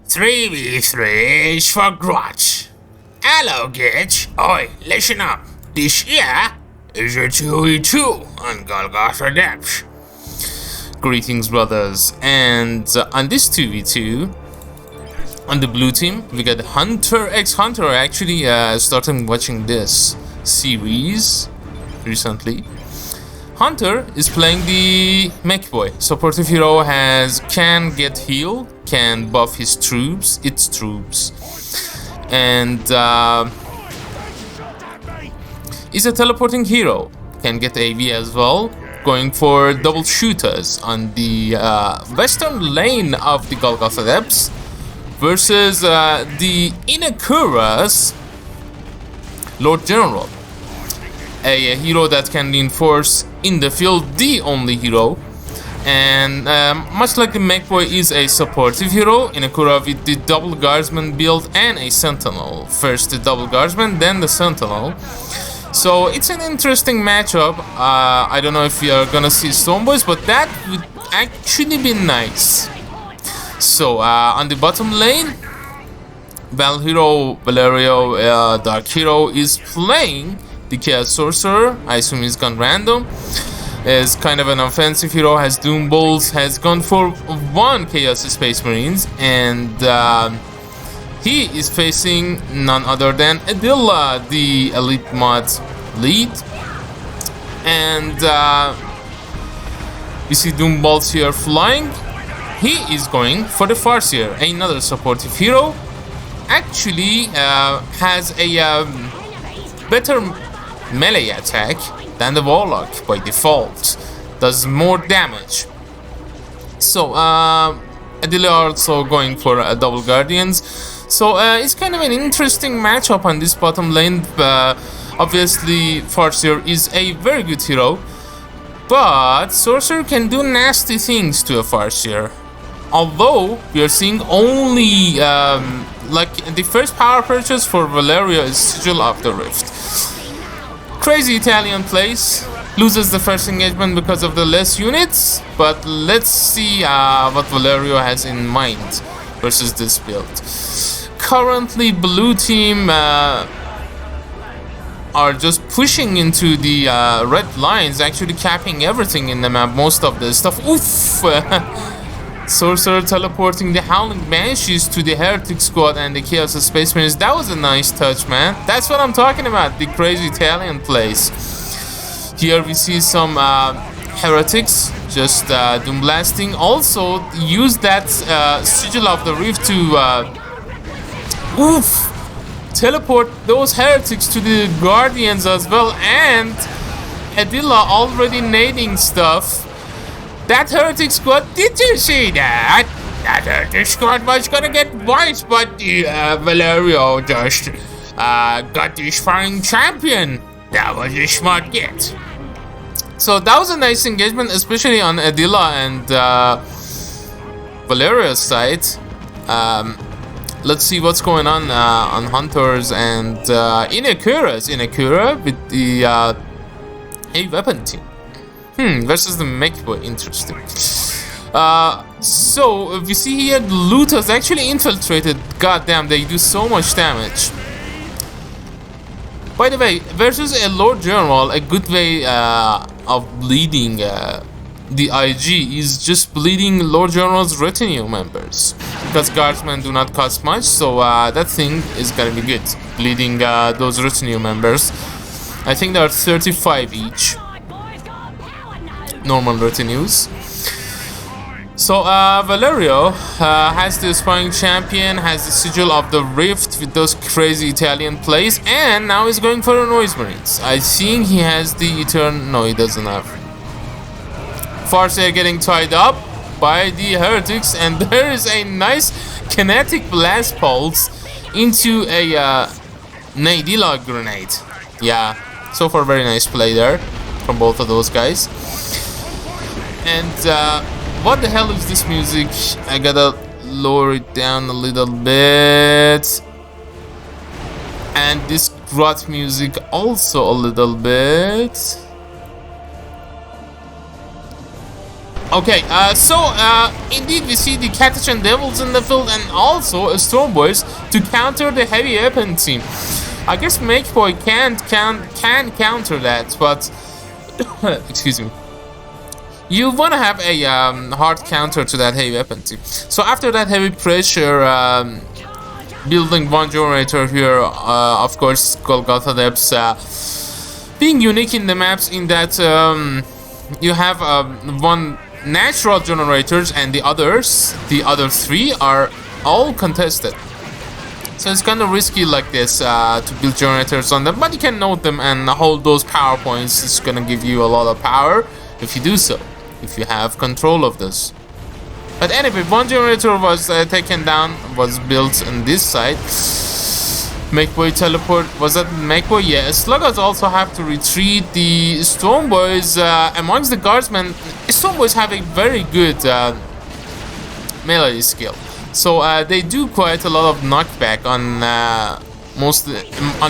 3v3 is for grudge. Hello, kids. Oi, listen up. This here is a 2v2 on Golgotha Depths. Greetings, brothers. And on this 2v2, on the blue team, we got Hunter x Hunter. I actually started watching this series recently. Hunter is playing the mech boy. Supportive hero can get heal, can buff its troops, and is a teleporting hero. Can get AV as well. Going for double shooters on the western lane of the Golgotha Depths versus the Inekura's Lord General. A hero that can reinforce in the field, the only hero, and much like the mech boy is a supportive hero, Inekura with the double guardsman build and a sentinel. First the double guardsman, then the sentinel. So it's an interesting matchup. I don't know if we are gonna see Stoneboys, but that would actually be nice. So on the bottom lane, Valerio Darkhero is playing the Chaos Sorcerer. I assume he's gone random. Is kind of an offensive hero, has Doom Bolts, has gone for one Chaos Space Marines, and he is facing none other than Adila, the Elite Mod lead. And you see Doom Bolts here flying. He is going for the Farseer, another supportive hero. Actually has a better melee attack than the Warlock by default. Does more damage. So Adila also going for double Guardians. So it's kind of an interesting matchup on this bottom lane. Obviously Farseer is a very good hero, but Sorcerer can do nasty things to a Farseer. Although we are seeing only like the first power purchase for Valerio is Sigil of the Rift. Crazy Italian plays, loses the first engagement because of the less units, but let's see what Valerio has in mind versus this build. Currently blue team are just pushing into the red lines, actually capping everything in the map, most of the stuff. Oof! Sorcerer teleporting the Howling Banshees to the Heretic Squad and the Chaos Space Marines. That was a nice touch, man. That's what I'm talking about, the crazy Italian plays. Here we see some Heretics just doom blasting. Also use that Sigil of the Rift to teleport those Heretics to the Guardians as well. And Adila already nading stuff. That Heretic Squad, did you see that? That Heretic Squad was gonna get wiped, but the Valerio just got the sparring champion. That was a smart get. So that was a nice engagement, especially on Adila and Valerio's side. Let's see what's going on Hunters and Inekura with the a weapon team. Versus the mech boy, interesting. So we see here the looters actually infiltrated. Goddamn, they do so much damage. By the way, versus a Lord General, a good way of bleeding the IG is just bleeding Lord General's retinue members, because guardsmen do not cost much, so that thing is gonna be good. Bleeding those retinue members. I think there are 35 each. Normal retinues. So Valerio has the sparring champion, has the Sigil of the Rift with those crazy Italian plays, and now he's going for a Noise Marines. I think he has the Eternal. No, he doesn't have. Farseer getting tied up by the Heretics, and there is a nice kinetic blast pulse into a Nadila grenade. Yeah, so far very nice play there from both of those guys. And what the hell is this music? I gotta lower it down a little bit. And this grot music also a little bit. Okay, indeed we see the Catachan Devils in the field and also Storm Boys to counter the heavy weapon team. I guess Makeboy can counter that, but excuse me. You want to have a hard counter to that heavy weapon team. So after that heavy pressure, building one generator here, of course, Golgotha Depths, being unique in the maps in that you have one natural generators and the other three are all contested. So it's kind of risky like this to build generators on them, but you can note them and hold those power points. It's gonna give you a lot of power if you do so, if you have control of this. But anyway, one generator was taken down, was built on this side. Makeboy teleport, was that Makeboy? Yeah, Sluggers also have to retreat. The Storm Boys, amongst the guardsmen, Storm Boys have a very good melee skill. So they do quite a lot of knockback on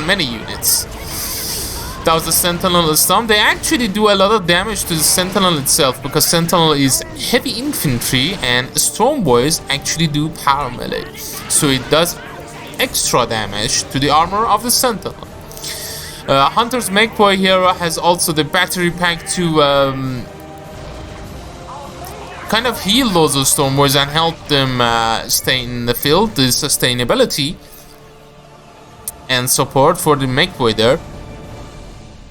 many units. That was the Sentinel Storm. They actually do a lot of damage to the Sentinel itself because Sentinel is heavy infantry and Storm Boys actually do power melee. So it does extra damage to the armor of the Sentinel. Hunter's Makeboy hero has also the battery pack to kind of heal those Storm Boys and help them stay in the field. The sustainability and support for the Makeboy there.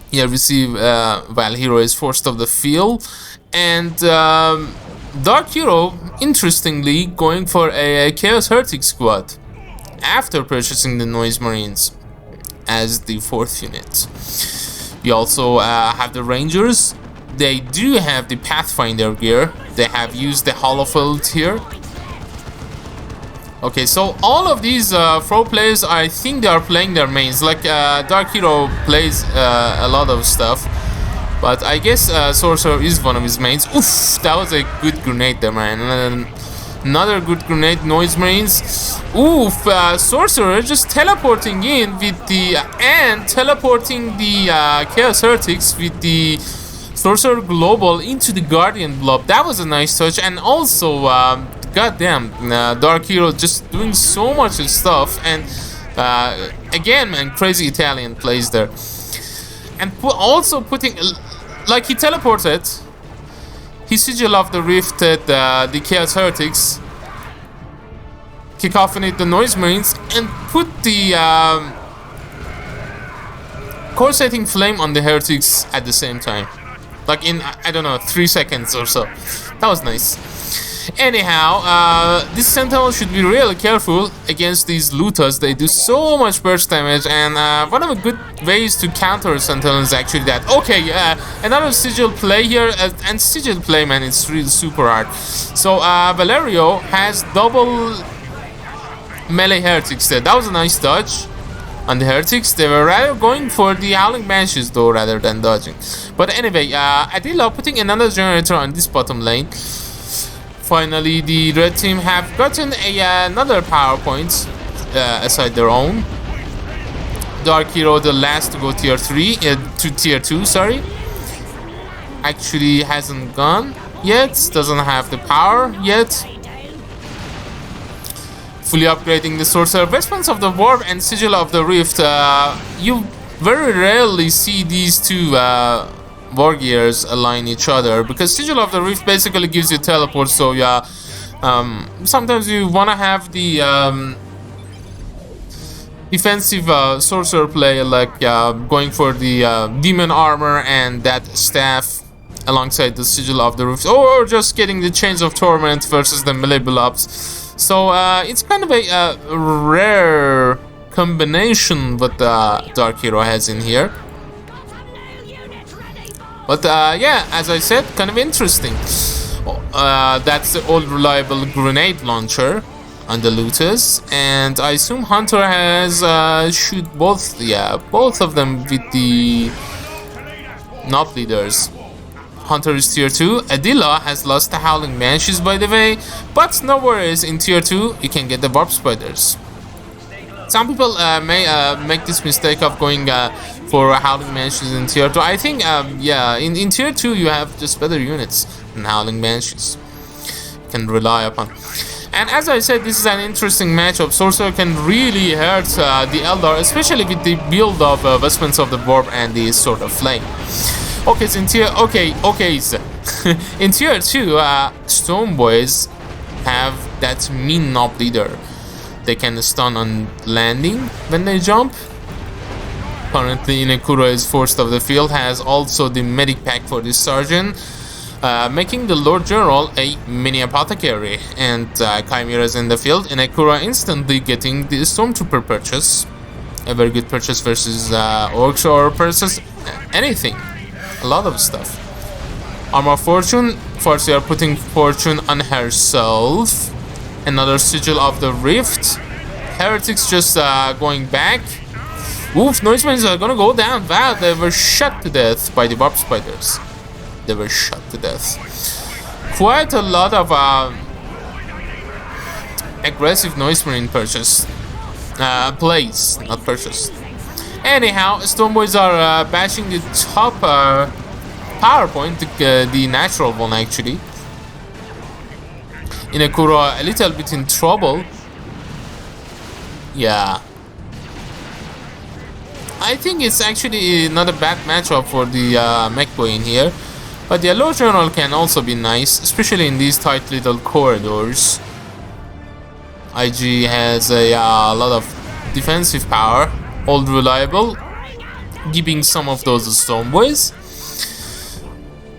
Here we see while hero is forced off the field, and Darkhero, interestingly, going for a Chaos Heretic squad after purchasing the Noise Marines as the 4th unit. We also have the Rangers. They do have the Pathfinder gear. They have used the Holofield here. Okay, so all of these pro players, I think they are playing their mains. Like Darkhero plays a lot of stuff, but I guess Sorcerer is one of his mains. Oof, that was a good grenade there, man. And another good grenade, Noise Marines. Oof, Sorcerer just teleporting in with the and teleporting the Chaos Heretics with the Sorcerer Global into the Guardian Blob. That was a nice touch, and also goddamn, Darkhero just doing so much stuff, and again, man, crazy Italian plays there, and also putting, like, he teleported, he Sigil of the Rift at the Chaos Heretics, Cacophony the Noise Marines, and put the Corsating Flame on the Heretics at the same time, like in, I don't know, 3 seconds or so. That was nice. Anyhow, this Sentinel should be really careful against these looters. They do so much burst damage, and one of the good ways to counter Sentinel is actually that. Okay, another Sigil play here, and Sigil play, man, it's really super hard. So Valerio has double melee Heretics there. That was a nice dodge on the Heretics. They were rather going for the Howling Banshees though, rather than dodging. But anyway, Adila putting another generator on this bottom lane. Finally, the red team have gotten another power point aside their own. Darkhero, the last to go tier 3 to tier 2, sorry, actually hasn't gone yet, doesn't have the power yet. Fully upgrading the Sorcerer. Weapons of the Warp and Sigil of the Rift. You very rarely see these two war gears align each other, because Sigil of the Rift basically gives you teleport, so yeah, sometimes you want to have the defensive sorcerer play, like going for the demon armor and that staff alongside the Sigil of the Rift, or just getting the Chains of Torment versus the melee blobs. So it's kind of a rare combination what Darkhero has in here. But yeah, as I said, kind of interesting. That's the old reliable grenade launcher on the looters, and I assume Hunter has shoot both, yeah, both of them with the knob leaders. Hunter is tier 2. Adila has lost the Howling Banshees, by the way, but no worries, in tier 2 you can get the Warp Spiders. Some people may make this mistake of going for Howling Banshees in tier 2. I think, yeah, in tier 2 you have just better units. and Howling Banshees can rely upon. And as I said, this is an interesting matchup. Sorcerer can really hurt the Eldar, especially with the build of Vestments of the Warp and the Sword of Flame. Okay, so in tier in tier 2, Stone Boys have that mean knob leader. They can stun on landing when they jump. Currently, Inekura is forced off the field, has also the medic pack for this sergeant, making the Lord General a mini apothecary. And Chimera's in the field. Inekura instantly getting the Stormtrooper purchase. A very good purchase versus Orcs or versus anything. A lot of stuff. Armor of Fortune. Farseer putting Fortune on herself. Another Sigil of the Rift. Heretics just going back. Oof, Noisemen are gonna go down. Wow, they were shot to death by the Warp Spiders. They were shot to death. Quite a lot of aggressive Noise Marine purchase. Plays, not purchased. Anyhow, Stone Boys are bashing the top power point, the natural one actually. Inekura a little bit in trouble. Yeah. I think it's actually not a bad matchup for the mech boy in here. But the Lord General can also be nice, especially in these tight little corridors. IG has a lot of defensive power, old reliable, giving some of those Stone Boys.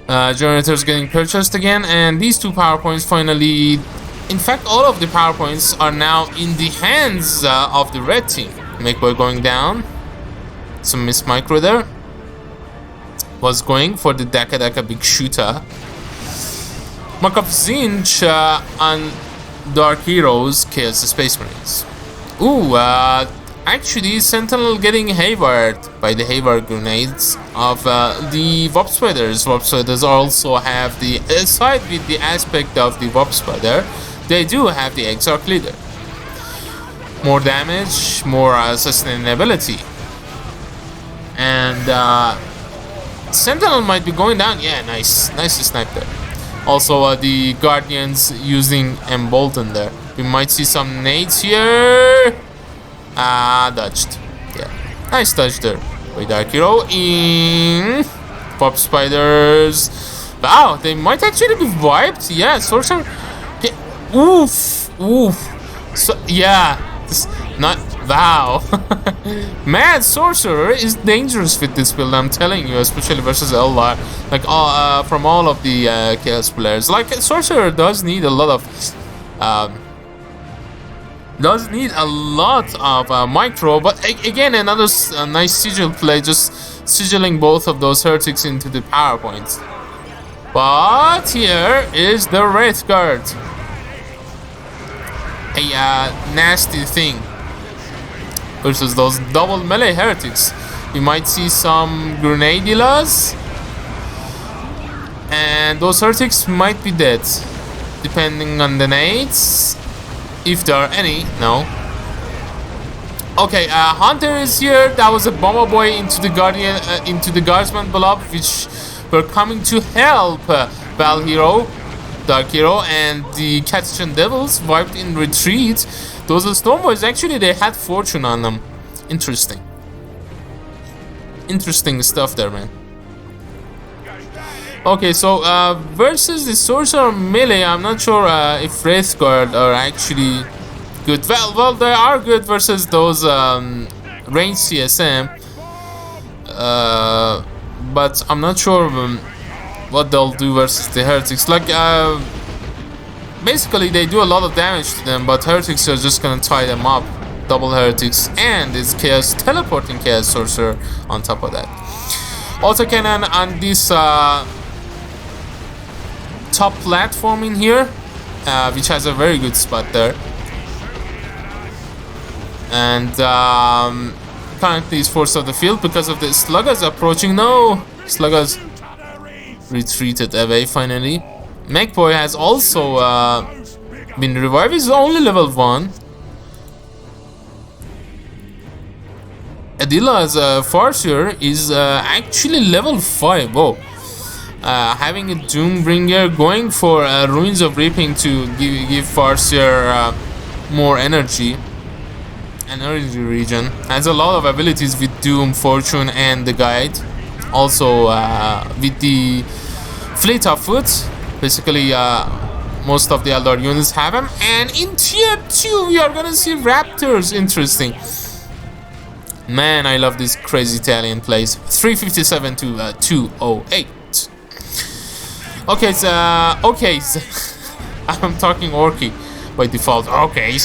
Generators getting purchased again, and these two power points finally, in fact all of the power points are now in the hands of the red team. Mech boy going down. Some miss micro there. Was going for the Daka big shooter. Mark of Zinch on Darkhero's Chaos Space Marines. Ooh, actually Sentinel getting haywired by the haywire grenades of the Warp Spiders. Warp Spiders also have the, aside with the aspect of the Warp Spider, they do have the Exarch Leader. More damage, more sustainability. And Sentinel might be going down. Yeah, nice snipe there. Also the Guardians using Embolden there. We might see some nades here. Dodged. Yeah, nice dodge there by Darkhero. In Warp Spiders. Wow, they might actually be wiped. Yeah, Sorcerer. Oof. So yeah, not. Wow. Man, Sorcerer is dangerous with this build, I'm telling you, especially versus Eldar. Like from all of the Chaos players. Like Sorcerer does need a lot of micro, but again another nice sigil play, just sigilling both of those heretics into the power points. But here is the Wraith Guard. A nasty thing versus those double melee heretics. We might see some Grenadilas, and those heretics might be dead depending on the nades, if there are any. No. Okay, Hunter is here. That was a Bomber Boy into the Guardian, into the Guardsman blob, which were coming to help Darkhero, and the Catachan Devils wiped in retreat. Those are Storm Boys. Actually, they had Fortune on them. Interesting stuff there, man. Okay, so versus the Sorcerer melee, I'm not sure if Wraith Guard are actually good. Well, they are good versus those range CSM, but I'm not sure what they'll do versus the heretics. Like basically they do a lot of damage to them, but heretics are just gonna tie them up. Double heretics, and it's chaos, teleporting chaos sorcerer on top of that. Autocannon on this top platform in here, which has a very good spot there. And currently is forced off the field because of the sluggers approaching. No, sluggers retreated away finally. Mechboy has also been revived. He's only level 1. Adila as a Farseer is actually level 5. Whoa. having a Doombringer, going for Ruins of Reaping to give Farseer more energy. Energy regen has a lot of abilities with Doom, Fortune, and the Guide. Also with the Fleet of Foot, basically most of the Eldar units have them. And in tier 2 we are gonna see Raptors. Interesting. Man, I love this crazy Italian plays. 357 to 208. Okay, okay. I'm talking Orky by default. Okay.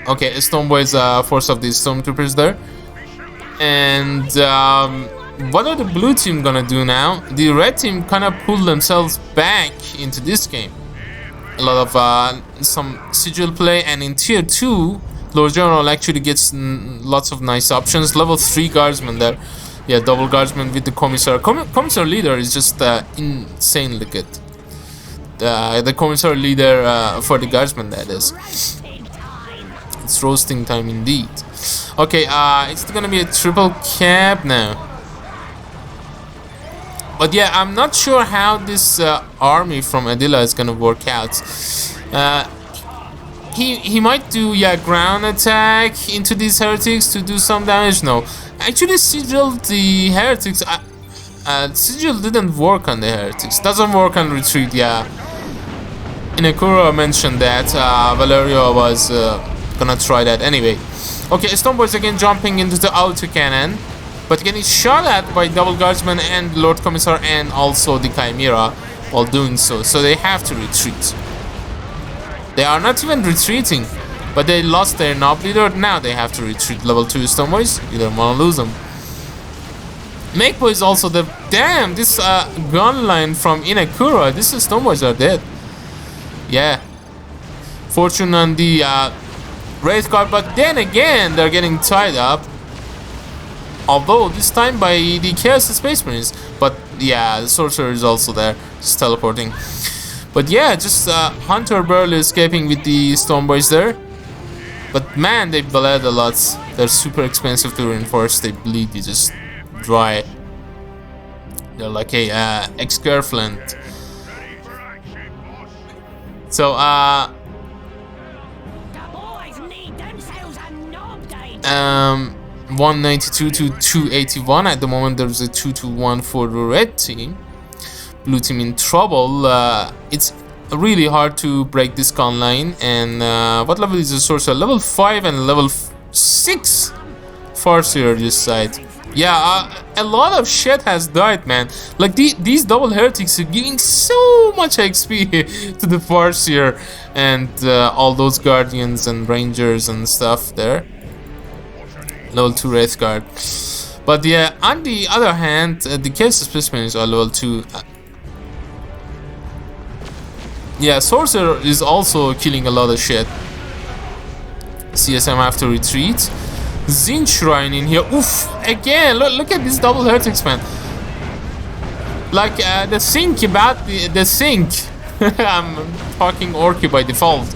Okay, Stoneboy's force of the Stormtroopers there. And what are the blue team gonna do now? The red team kind of pulled themselves back into this game. A lot of some sigil play, and in tier 2 Lord General actually gets lots of nice options. Level 3 guardsman there. Yeah, double guardsman with the commissar. Commissar leader is just insanely good. The commissar leader for the guardsman, that is. It's roasting time indeed. Okay, it's gonna be a triple cap now. But yeah, I'm not sure how this army from Adila is gonna work out. He might do, yeah, ground attack into these heretics to do some damage. No, actually sigilled the heretics. Sigil didn't work on the heretics. Doesn't work on retreat. Yeah, Inekura mentioned that. Valerio was gonna try that anyway. Okay, Stoneboy's again jumping into the autocannon, but getting shot at by double guardsman and Lord Commissar and also the Chimera while doing so. So they have to retreat. They are not even retreating, but they lost their knob leader. Now they have to retreat. Level 2 Stoneboys. You don't want to lose them. Makeboy is also the... Damn, this gun line from Inekura. These Stoneboys are dead. Yeah. Fortune on the Wraith Guard, but then again, they're getting tied up. Although this time by the Chaos Space Marines. But yeah, the Sorcerer is also there, just teleporting. But yeah, just Hunter barely escaping with the Stoneboys there. But man, they bled a lot. They're super expensive to reinforce. They bleed, they just dry. They're like a ex-girlfriend. So 192 to 281 at the moment. There's a 2-1 for the red team. Blue team in trouble. It's really hard to break this con line. And what level is the sorcerer? Level 5 and level 6 Farseer this side. Yeah, a lot of shit has died, man. Like these double heretics are giving so much XP to the Farseer and all those guardians and rangers and stuff there. Level 2 Wraith Guard. But yeah, on the other hand, the Chaos Specimens are level 2. Yeah, Sorcerer is also killing a lot of shit. CSM have to retreat. Zin Shrine in here. Oof! Again, look at this double heretics, man. Like the think about the think. I'm talking Orky by default.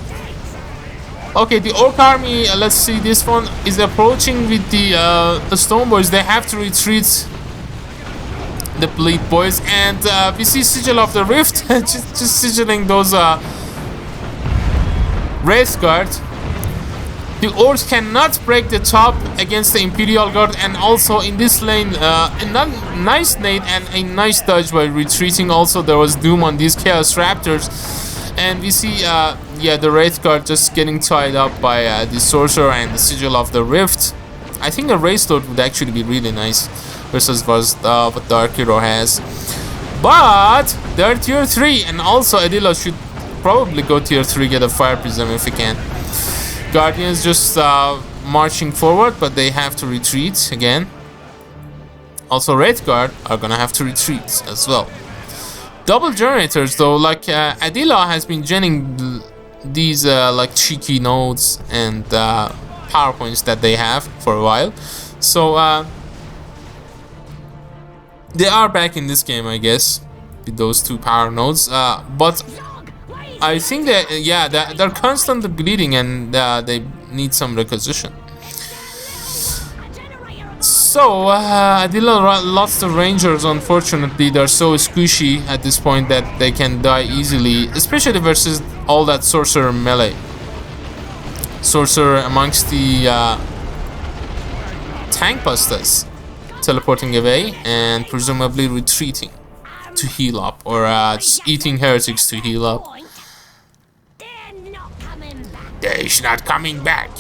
Okay, the Orc army, let's see, this one is approaching with the Stoneboys. They have to retreat, the Bleed Boys, and we see Sigil of the Rift, just sigilling those Wraith Guard. The Orcs cannot break the top against the Imperial Guard, and also in this lane, a nice nade and a nice dodge by retreating. Also, there was Doom on these Chaos Raptors. And we see, yeah, the Wraith Guard just getting tied up by the Sorcerer and the Sigil of the Rift. I think a Wraith Lord would actually be really nice versus what Darkhero has. But they're tier 3, and also Adila should probably go tier 3, get a Fire Prism if he can. Guardians just marching forward, but they have to retreat again. Also, Wraith Guard are gonna have to retreat as well. Double generators though, like Adila has been genning these like cheeky nodes and power points that they have for a while. So they are back in this game, I guess, with those 2 power nodes. But I think that, yeah, they're constantly bleeding and they need some requisition. So, Adila lost the Rangers, unfortunately. They're so squishy at this point that they can die easily, especially versus all that Sorcerer melee. Sorcerer amongst the tank busters, teleporting away and presumably retreating to heal up, or just eating heretics to heal up. They're not coming back.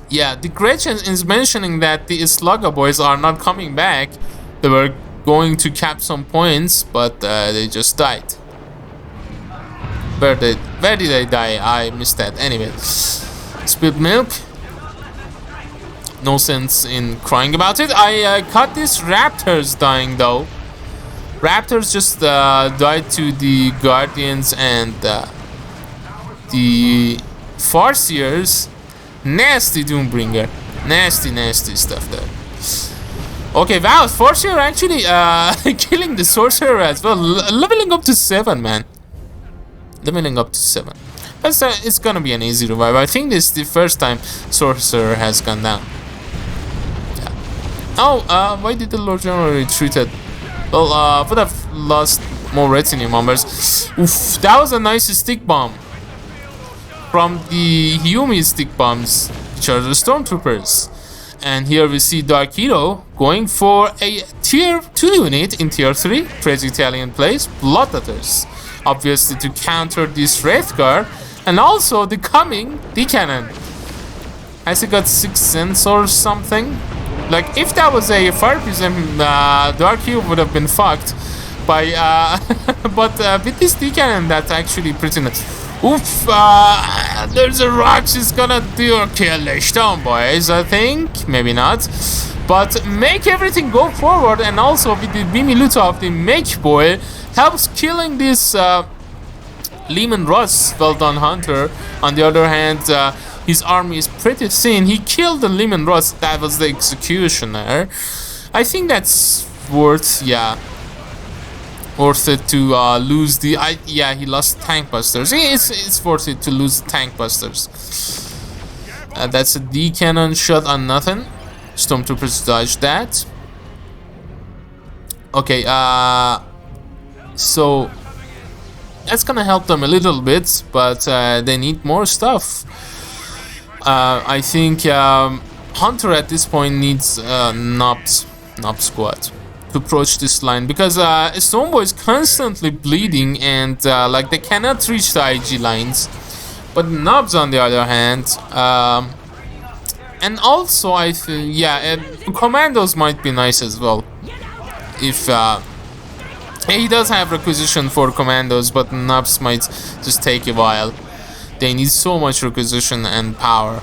Yeah, the Gretchen is mentioning that the Slugger boys are not coming back. They were going to cap some points, but they just died. Where did they die? I missed that. Anyway, spilled milk. No sense in crying about it. I caught these raptors dying though. Raptors just died to the Guardians and the Farseers. Nasty Doombringer. Nasty stuff there. Okay, wow, Farseer actually killing the Sorcerer as well. Leveling up to 7, man. Leveling up to 7. But it's gonna be an easy revive. I think this is the first time Sorcerer has gone down. Yeah. Oh, why did the Lord General retreated? Well, would have lost more retinue members. Oof, that was a nice stick bomb. From the Yumi stick bombs, which are the Stormtroopers. And here we see Darkhero going for a tier 2 unit in tier 3. Crazy Italian plays Bloodletters. Obviously to counter this Wraith Guard. And also the coming D-Cannon. Has he got 6 cents or something? Like, if that was a Fire Prism, Darkhero would have been fucked. By, but with this D-Cannon, that's actually pretty nice. Oof, there's a rock. She's gonna do a kill stone, boys, I think. Maybe not. But make everything go forward, and also with the Bimi Lutov, the Mage Boy, helps killing this Lehman Russ. Well done, Hunter. On the other hand, his army is pretty thin. He killed the Lehman Russ. That was the Executioner. I think that's worth, yeah. Worth it to lose the... yeah, he lost Tank Busters. It's worth it to lose Tank Busters. That's a D-Cannon shot on nothing. Stormtroopers dodged that. Okay, so... that's gonna help them a little bit, but they need more stuff. I think Hunter at this point needs Nob Squad to approach this line, because Stoneboy is constantly bleeding and like they cannot reach the IG lines. But Nobs on the other hand, and also I think, yeah, Commandos might be nice as well. If he does have requisition for Commandos, but Nobs might just take a while. They need so much requisition and power.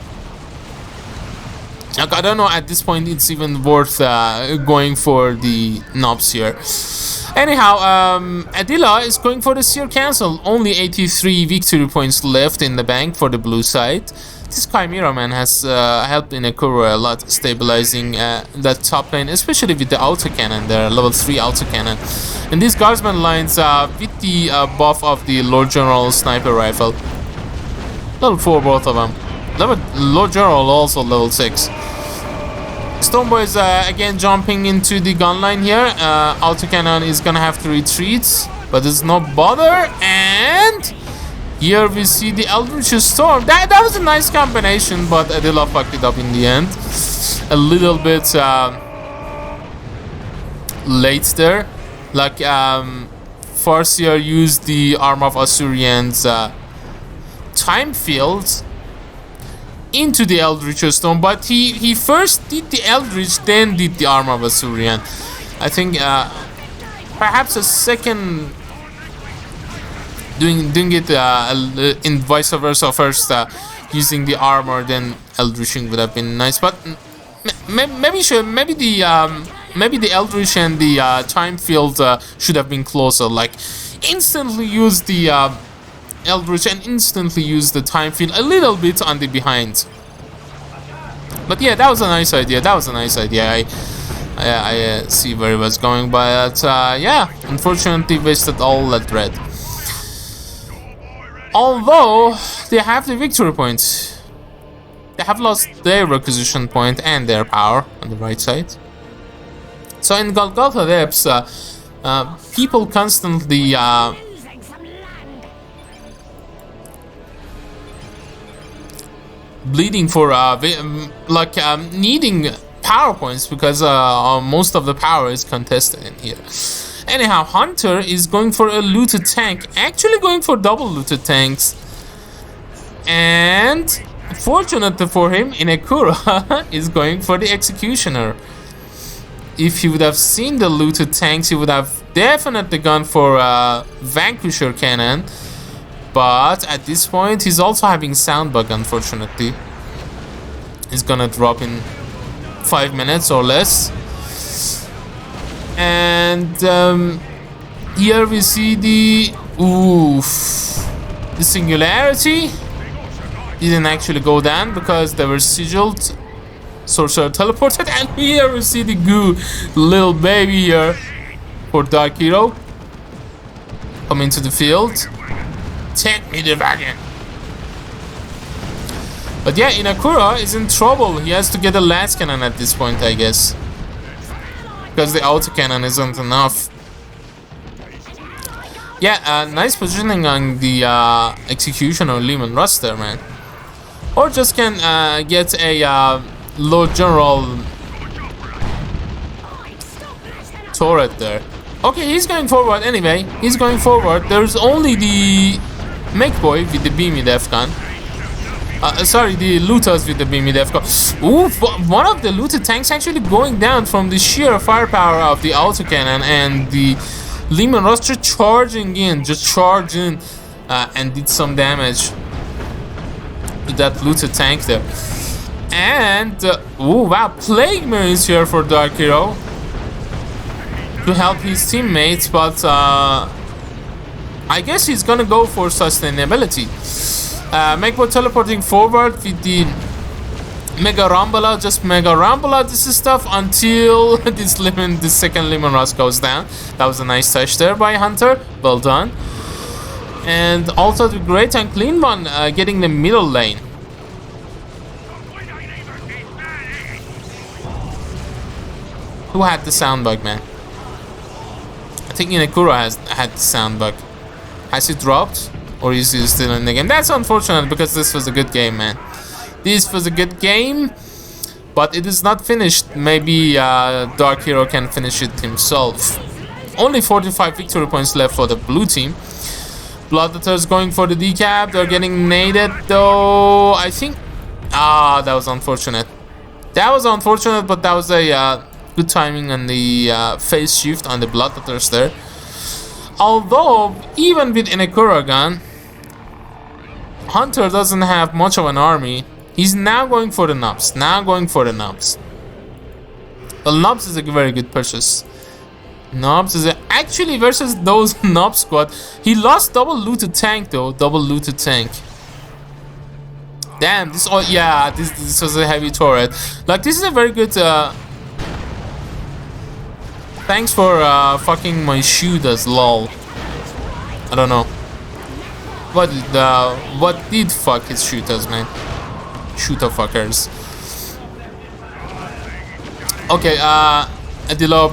Like, I don't know, at this point it's even worth going for the Nobs here. Anyhow, Adila is going for the Seer Cancel. Only 83 victory points left in the bank for the blue side. This Chimera man has helped Inekura a lot, stabilizing that top lane, especially with the autocannon there, level 3 autocannon. And these guardsman lines with the buff of the Lord General sniper rifle. Level 4 both of them. Lord General also level 6. Stoneboy is again jumping into the gun line here. Autocannon is gonna have to retreat, but there's no bother. And here we see the Eldritch Storm. That was a nice combination, but Adila fucked it up in the end. A little bit late there. Like Farseer used the Arm of Assyrians time field into the Eldritch Stone, but he first did the Eldritch, then did the Arm of Assyrian. I think perhaps a second doing it in vice versa, first using the armor, then Eldritching would have been nice. But maybe the Eldritch and the time field should have been closer. Like, instantly use the Eldritch and instantly use the time field a little bit on the behind. But yeah, that was a nice idea. I see where it was going, but yeah, unfortunately wasted all that red. Although they have the victory points. They have lost their requisition point and their power on the right side. So in Golgotha Depths, people constantly bleeding for needing power points because most of the power is contested in here. Anyhow, Hunter is going for a looted tank, actually going for double looted tanks, and fortunately for him, Inekura is going for the Executioner. If he would have seen the looted tanks, he would have definitely gone for Vanquisher Cannon. But at this point, he's also having sound bug, unfortunately. He's gonna drop in 5 minutes or less. And here we see the Singularity didn't actually go down because they were sigiled. Sorcerer teleported, and here we see the goo little baby here for Darkhero come into the field. Take me the wagon. But yeah, Inekura is in trouble. He has to get a last cannon at this point, I guess, because the autocannon isn't enough. Yeah, nice positioning on the Executioner Lehman Russ there, man. Or just can get a Lord General turret there. Okay, he's going forward anyway. He's going forward. There's only the Mech Boy with the beamy def gun. Sorry, the looters with the beamy def gun. Ooh, one of the looted tanks actually going down from the sheer firepower of the autocannon, and the Lehman Russ just charging in, and did some damage to that looted tank there. And oh wow, Plague Mirror is here for Darkhero to help his teammates, but I guess he's gonna go for sustainability. Megbo teleporting forward with the Mega Rambola, just Mega Rambola this stuff until the second Lehman Russ goes down. That was a nice touch there by Hunter, well done. And also the Great and Clean One getting the middle lane. Who had the sound bug, man? I think Inekura has had the sound bug. Has he dropped? Or is he still in the game? That's unfortunate because this was a good game, man. This was a good game, but it is not finished. Maybe Darkhero can finish it himself. Only 45 victory points left for the blue team. Bloodletters going for the decap. They're getting naded though. I think... that was unfortunate. That was unfortunate, but that was a... good timing on the phase shift on the Bloodletters there. Although, even with Inekura gun, Hunter doesn't have much of an army. He's now going for the Nubs. Well, Nubs is a very good purchase. Nubs is actually versus those Nub squad. He lost double looted tank though. Damn, this was a heavy turret. Like, this is a very good... Thanks for fucking my shooters, lol. I don't know. What did fuck his shooters, man? Shooter fuckers. Okay, Adila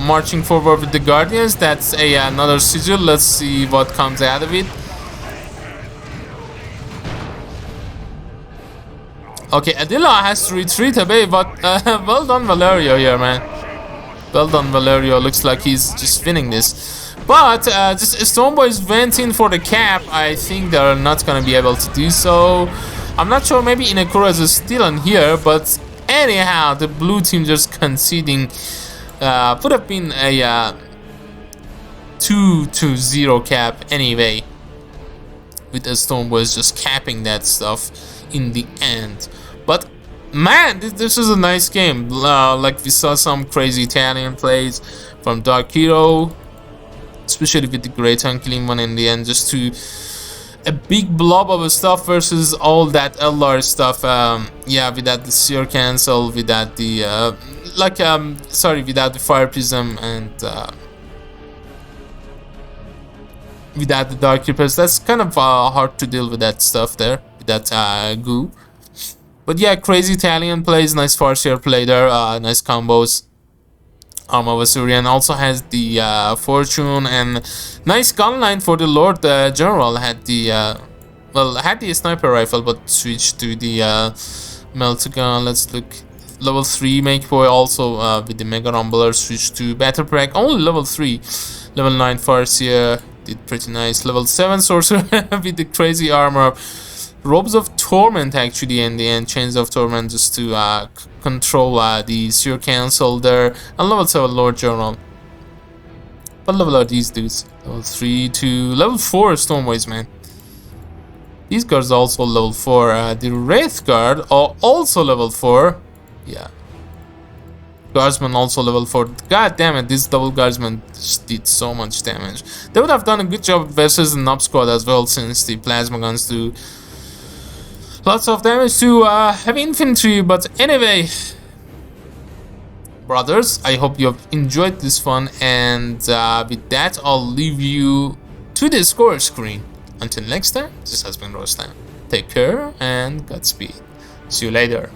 marching forward with the Guardians. That's another sigil. Let's see what comes out of it. Okay, Adila has to retreat away, but well done Valerio here, man. Well done, Valerio. Looks like he's just winning this. But just Stoneboys went in for the cap. I think they're not going to be able to do so. I'm not sure. Maybe Inekura is still in here. But anyhow, the blue team just conceding. Would have been a 2-0 cap anyway. With the Stoneboys just capping that stuff in the end. But man, this is a nice game. Like, we saw some crazy Italian plays from Darkhero, especially with the Great Unclean One in the end. Just to a big blob of stuff versus all that LR stuff. Yeah, without the Seer Cancel, without the without the Fire Prism, and without the Dark Keepers. That's kind of hard to deal with that stuff there, with that goo. But yeah, crazy Italian plays, nice Farseer play there, nice combos. Arma Vasurian also has the Fortune, and nice gun line for the Lord General. Had the had the sniper rifle, but switched to the melt gun. Let's look. Level 3 Make Boy also with the Mega Rumbler switched to Battle Prague. Only level 3. Level 9 Farseer did pretty nice. Level 7 Sorcerer with the crazy armor. Robes of Torment actually in the end. Chains of Torment just to control the Seer Council there. And level 7 Lord General. What level are these dudes? Level 3 to level 4 Stormways, man. These guards are also level 4. The Wraith Guard are also level 4. Yeah. Guardsman also level 4. God damn it, this double guardsman just did so much damage. They would have done a good job versus the Nob squad as well, since the plasma guns do lots of damage to heavy infantry. But anyway, brothers, I hope you have enjoyed this one, and with that I'll leave you to the score screen. Until next time, this has been Rostam. Take care and Godspeed. See you later.